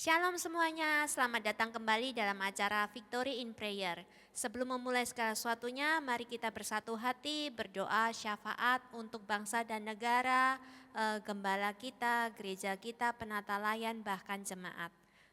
Shalom semuanya, selamat datang kembali dalam acara Victory in Prayer. Sebelum memulai segala sesuatunya, mari kita bersatu hati, berdoa syafaat untuk bangsa dan negara, gembala kita, gereja kita, penata layan, bahkan jemaat.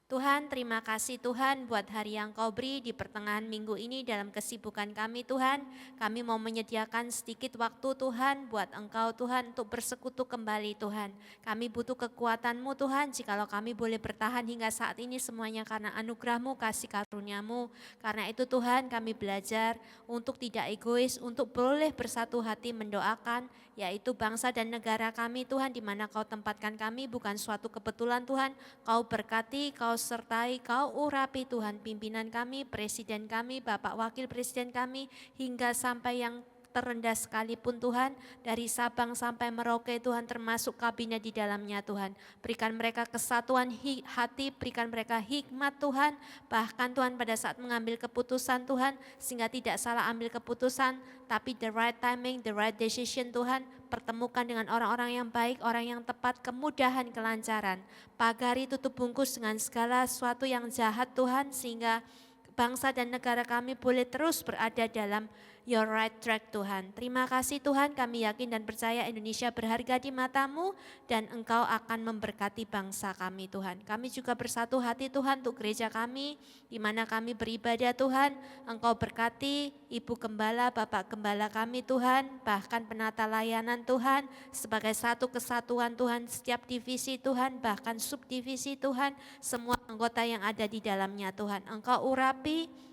Tuhan, terima kasih Tuhan buat hari yang Kau beri di pertengahan minggu ini dalam kesibukan kami Tuhan. Kami mau menyediakan sedikit waktu Tuhan buat Engkau Tuhan untuk bersekutu kembali Tuhan. Kami butuh kekuatan-Mu Tuhan, jikalau kami boleh bertahan hingga saat ini semuanya karena anugerah-Mu, kasih karunia-Mu. Karena itu Tuhan kami belajar untuk tidak egois, untuk boleh bersatu hati mendoakan, yaitu bangsa dan negara kami Tuhan, di mana Kau tempatkan kami bukan suatu kebetulan Tuhan. Kau berkati, Kau sertai, Kau urapi Tuhan pimpinan kami, presiden kami, Bapak Wakil Presiden kami, hingga sampai yang terendah sekalipun Tuhan, dari Sabang sampai Merauke Tuhan, termasuk kabinet di dalamnya Tuhan. Berikan mereka kesatuan hati, berikan mereka hikmat Tuhan, bahkan Tuhan pada saat mengambil keputusan Tuhan, sehingga tidak salah ambil keputusan, tapi the right timing, the right decision Tuhan, pertemukan dengan orang-orang yang baik, orang yang tepat, kemudahan, kelancaran. Pagari tutup bungkus dengan segala sesuatu yang jahat Tuhan, sehingga bangsa dan negara kami boleh terus berada dalam Your right track Tuhan. Terima kasih Tuhan, kami yakin dan percaya Indonesia berharga di mata-Mu dan Engkau akan memberkati bangsa kami Tuhan. Kami juga bersatu hati Tuhan untuk gereja kami, di mana kami beribadah Tuhan. Engkau berkati Ibu Gembala, Bapak Gembala kami Tuhan, bahkan penata layanan Tuhan, sebagai satu kesatuan Tuhan, setiap divisi Tuhan, bahkan subdivisi Tuhan, semua anggota yang ada di dalamnya Tuhan. Engkau urapi,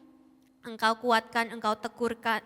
Engkau kuatkan, Engkau tegurkan,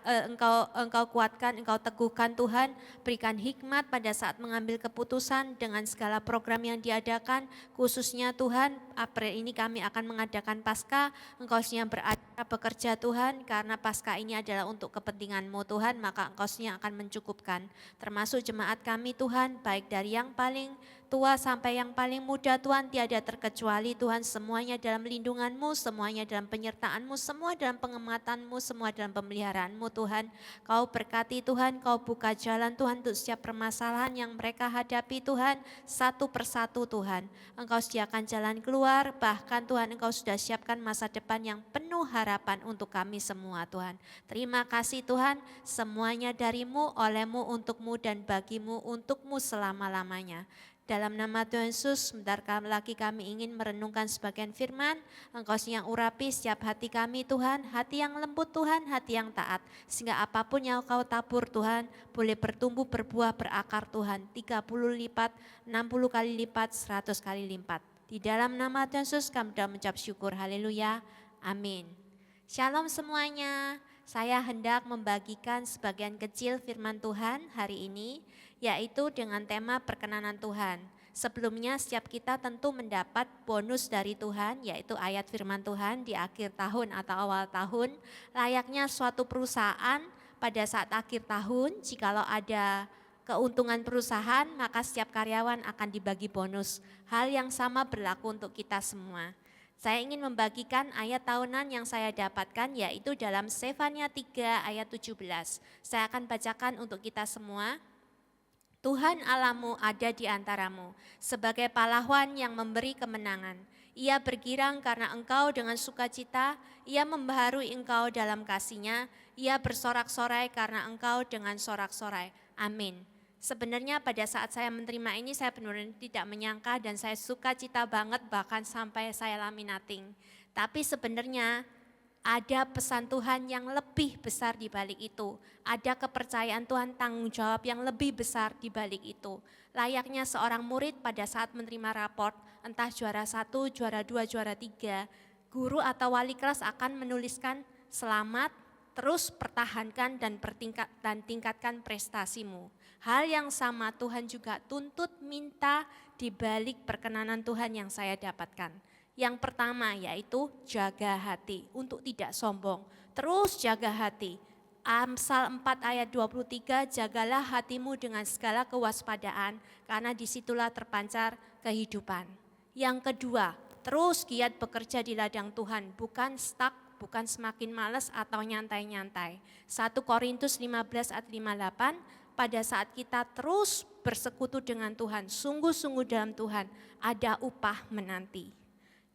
Engkau kuatkan, Engkau teguhkan Tuhan, berikan hikmat pada saat mengambil keputusan dengan segala program yang diadakan, khususnya Tuhan, April ini kami akan mengadakan Paskah, Engkau yang berada bekerja Tuhan, karena Paskah ini adalah untuk kepentingan-Mu Tuhan, maka Engkau yang akan mencukupkan, termasuk jemaat kami Tuhan, baik dari yang paling tua sampai yang paling muda Tuhan, tiada terkecuali Tuhan, semuanya dalam lindungan-Mu, semuanya dalam penyertaan-Mu, semua dalam pengematanmu, semua dalam pemeliharaanmu Tuhan. Kau berkati Tuhan, Kau buka jalan Tuhan untuk setiap permasalahan yang mereka hadapi Tuhan, satu persatu Tuhan. Engkau sediakan jalan keluar, bahkan Tuhan Engkau sudah siapkan masa depan yang penuh harapan untuk kami semua Tuhan. Terima kasih Tuhan, semuanya dari-Mu, oleh-Mu, untuk-Mu dan bagi-Mu, untuk-Mu selama-lamanya. Dalam nama Tuhan Yesus, sebentar lagi kami ingin merenungkan sebagian firman. Engkau yang urapi setiap hati kami Tuhan, hati yang lembut Tuhan, hati yang taat. Sehingga apapun yang Kau tabur Tuhan, boleh bertumbuh, berbuah, berakar Tuhan. 30 lipat, 60 kali lipat, 100 kali lipat. Di dalam nama Tuhan Yesus kami sudah mengucap syukur, haleluya, amin. Shalom semuanya, saya hendak membagikan sebagian kecil firman Tuhan hari ini, yaitu dengan tema perkenanan Tuhan. Sebelumnya setiap kita tentu mendapat bonus dari Tuhan, yaitu ayat firman Tuhan di akhir tahun atau awal tahun. Layaknya suatu perusahaan pada saat akhir tahun, jikalau ada keuntungan perusahaan, maka setiap karyawan akan dibagi bonus. Hal yang sama berlaku untuk kita semua. Saya ingin membagikan ayat tahunan yang saya dapatkan, yaitu dalam Sefania 3 ayat 17. Saya akan bacakan untuk kita semua. Tuhan Allahmu ada di antaramu, sebagai pahlawan yang memberi kemenangan. Ia bergirang karena engkau dengan sukacita, ia membaharui engkau dalam kasih-Nya, ia bersorak-sorai karena engkau dengan sorak-sorai. Amin. Sebenarnya pada saat saya menerima ini, saya benar-benar tidak menyangka dan saya sukacita banget, bahkan sampai saya laminating. Tapi sebenarnya ada pesan Tuhan yang lebih besar di balik itu. Ada kepercayaan Tuhan, tanggung jawab yang lebih besar di balik itu. Layaknya seorang murid pada saat menerima raport, entah juara 1, juara 2, juara 3, guru atau wali kelas akan menuliskan selamat, terus pertahankan dan tingkatkan prestasimu. Hal yang sama Tuhan juga tuntut minta di balik perkenanan Tuhan yang saya dapatkan. Yang pertama yaitu jaga hati untuk tidak sombong. Terus jaga hati. Amsal 4 ayat 23, jagalah hatimu dengan segala kewaspadaan, karena disitulah terpancar kehidupan. Yang kedua, terus giat bekerja di ladang Tuhan, bukan stuck, bukan semakin malas atau nyantai-nyantai. 1 Korintus 15 ayat 58, pada saat kita terus bersekutu dengan Tuhan, sungguh-sungguh dalam Tuhan, ada upah menanti.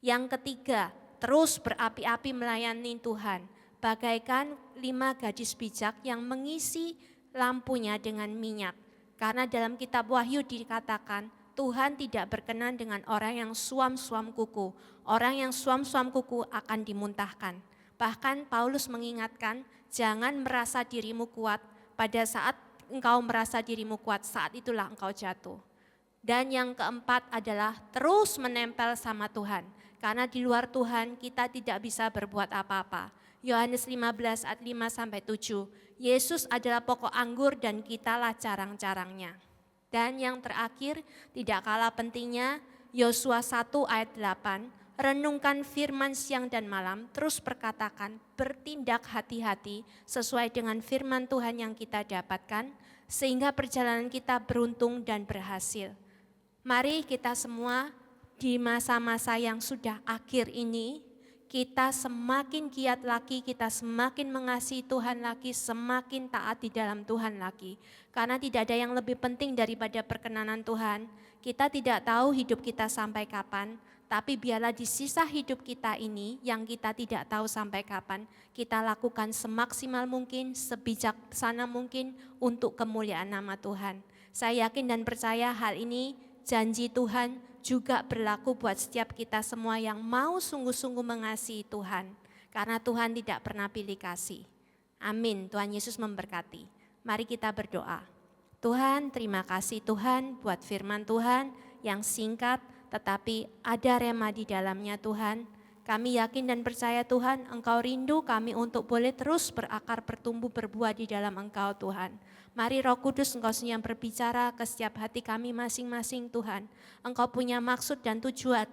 Yang ketiga, terus berapi-api melayani Tuhan, bagaikan 5 gadis bijak yang mengisi lampunya dengan minyak. Karena dalam kitab Wahyu dikatakan, Tuhan tidak berkenan dengan orang yang suam-suam kuku. Orang yang suam-suam kuku akan dimuntahkan. Bahkan Paulus mengingatkan, jangan merasa dirimu kuat. Pada saat engkau merasa dirimu kuat, saat itulah engkau jatuh. Dan yang keempat adalah terus menempel sama Tuhan. Karena di luar Tuhan kita tidak bisa berbuat apa-apa. Yohanes 15 ayat 5-7. Yesus adalah pokok anggur dan kitalah carang-carangnya. Dan yang terakhir, tidak kalah pentingnya, Yosua 1 ayat 8, renungkan firman siang dan malam, terus perkatakan, bertindak hati-hati sesuai dengan firman Tuhan yang kita dapatkan, sehingga perjalanan kita beruntung dan berhasil. Mari kita semua di masa-masa yang sudah akhir ini, kita semakin giat lagi, kita semakin mengasihi Tuhan lagi, semakin taat di dalam Tuhan lagi. Karena tidak ada yang lebih penting daripada perkenanan Tuhan. Kita tidak tahu hidup kita sampai kapan, tapi biarlah di sisa hidup kita ini yang kita tidak tahu sampai kapan, kita lakukan semaksimal mungkin, sebijaksana mungkin untuk kemuliaan nama Tuhan. Saya yakin dan percaya hal ini janji Tuhan juga berlaku buat setiap kita semua yang mau sungguh-sungguh mengasihi Tuhan. Karena Tuhan tidak pernah pilih kasih. Amin, Tuhan Yesus memberkati. Mari kita berdoa. Tuhan, terima kasih Tuhan buat firman Tuhan yang singkat tetapi ada rema di dalamnya Tuhan. Kami yakin dan percaya Tuhan, Engkau rindu kami untuk boleh terus berakar, bertumbuh, berbuah di dalam Engkau Tuhan. Mari Roh Kudus Engkau yang berbicara ke setiap hati kami masing-masing Tuhan. Engkau punya maksud dan tujuan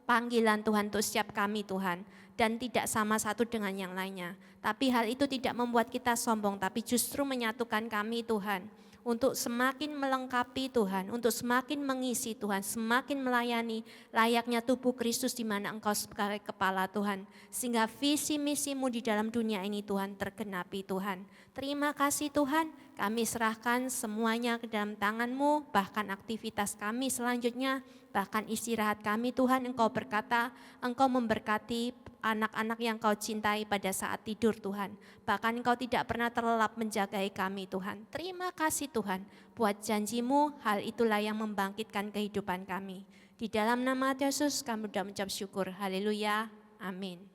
panggilan Tuhan untuk setiap kami Tuhan. Dan tidak sama satu dengan yang lainnya. Tapi hal itu tidak membuat kita sombong, tapi justru menyatukan kami Tuhan. Untuk semakin melengkapi Tuhan, untuk semakin mengisi Tuhan, semakin melayani layaknya tubuh Kristus di mana Engkau sebagai kepala Tuhan. Sehingga visi misimu di dalam dunia ini Tuhan tergenapi Tuhan. Terima kasih Tuhan, kami serahkan semuanya ke dalam tangan-Mu, bahkan aktivitas kami selanjutnya, bahkan istirahat kami Tuhan. Engkau berkata, Engkau memberkati anak-anak yang Kau cintai pada saat tidur Tuhan. Bahkan Engkau tidak pernah terlelap menjagai kami Tuhan. Terima kasih Tuhan buat janji-Mu, hal itulah yang membangkitkan kehidupan kami. Di dalam nama Yesus kami sudah mengucap syukur. Haleluya. Amin.